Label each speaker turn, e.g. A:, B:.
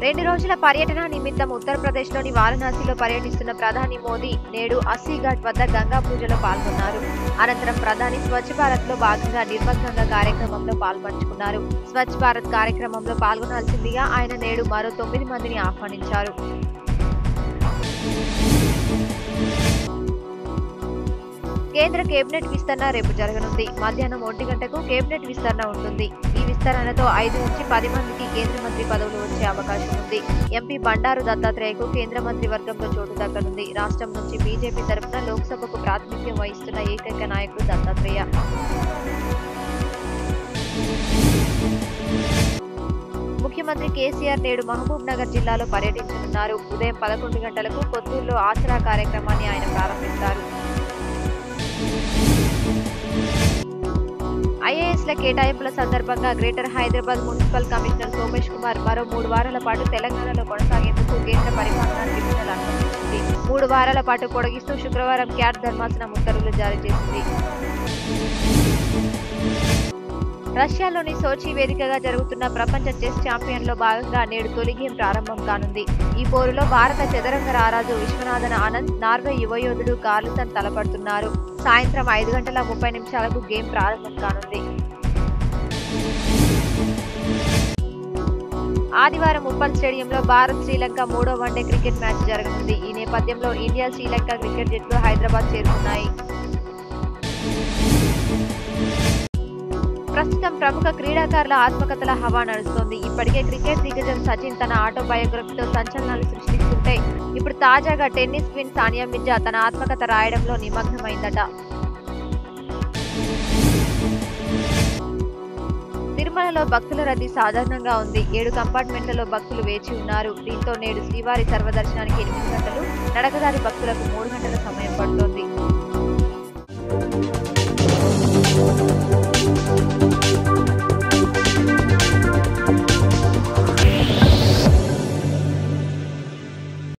A: 2 రోజుల పర్యటన నిమిత్తం ఉత్తరప్రదేశ్లోని వారణాసిలో పర్యటిస్తున్న ప్రధాని మోదీ నేడు అస్సీ ఘాట్ వద్ద గంగా పూజలో పాల్గొన్నారు. అనంతరం ప్రధాని స్వచ్ఛ భారత్లో భాగంగా నిర్మల్ గంగా కార్యక్రమంలో పాల్పంచుకున్నారు. స్వచ్ఛ భారత్ కార్యక్రమంలో పాల్గొనాల్సిందిగా ఆయన నేడు మరో 9 మందిని ఆహ్వానించారు. కేంద్ర కేబినెట్ విస్తరణ రేపు జరగనుంది. మధ్యాహ్నం 1 గంటకు కేబినెట్ విస్తరణ ఉంటుంది. ఈ విస్తరణతో 5 నుంచి 10 మందికి కేంద్ర మంత్రి పదవులు వచ్చే అవకాశం ఉంది. ఎంపీ బండారు దత్తాత్రేయకు కేంద్ర మంత్రి వర్గంలో చోటు దక్కనుంది. రాష్ట్రం నుంచి బీజేపీ తరఫున లోక్సభకు ప్రాతినిధ్యం వహిస్తున్న ఏకైక నాయకుడు దత్తాత్రేయ. ముఖ్యమంత్రి కేసీఆర్ నేడు మహబూబ్ నగర్ జిల్లాలో పర్యటించనున్నారు. ఉదయం 11 గంటలకు కొత్తూరులో ఆసరా కార్యక్రమాన్ని ఆయన ప్రారంభిస్తారు. ఐఏఎస్ల కేటాయింపుల సందర్భంగా greater Hyderabad municipal commissioner Somesh Kumar మరో 3 వారాల పాటు తెలంగాణలో కొనసాగేందుకు కేంద్ర పరిపాలనా ట్రిబ్యునల్ అనుమతించింది. 3 వారాల పాటు పొడిగిస్తూ శుక్రవారం క్యాట్ ధర్మాసనం ఉత్తర్వులు జారీ చేసింది. రష్యాలోని సోచీ వేదికగా జరుగుతున్న ప్రపంచ చెస్ ఛాంపియన్లో భాగంగా నేడు తొలి గేమ్ ప్రారంభం కానుంది. ఈ పోరులో భారత చదరంగ రారాజు విశ్వనాథన్ ఆనంద్, నార్వే యువయోధుడు కార్ల్సన్ తలపడుతున్నారు. సాయంత్రం 5:30 గేమ్ ప్రారంభం కానుంది. ఆదివారం ఉప్పల్ స్టేడియంలో భారత్ శ్రీలంక 3వ వన్డే క్రికెట్ మ్యాచ్ జరగనుంది. ఈ నేపథ్యంలో ఇండియా శ్రీలంక క్రికెట్ జట్లు హైదరాబాద్ చేరుకున్నాయి. ప్రస్తుతం ప్రముఖ క్రీడాకారుల ఆత్మకథల హవా నడుస్తోంది. ఇప్పటికే క్రికెట్ దిగ్గజం సచిన్ తన ఆటోబయోగ్రఫీతో సంచలనాలు సృష్టిస్తుంటే ఇప్పుడు తాజాగా టెన్నిస్ క్వీన్ సానియా మిర్జా తన ఆత్మకథ రాయడంలో నిమగ్నమైందట. తిరుమలలో భక్తుల రద్దీ సాధారణంగా ఉంది. 7 కంపార్ట్మెంట్లలో భక్తులు వేచి ఉన్నారు. దీంతో నేడు శ్రీవారి సర్వదర్శనానికి 8 గంటలు, నడకదారి భక్తులకు 3 గంటల సమయం పడుతోంది.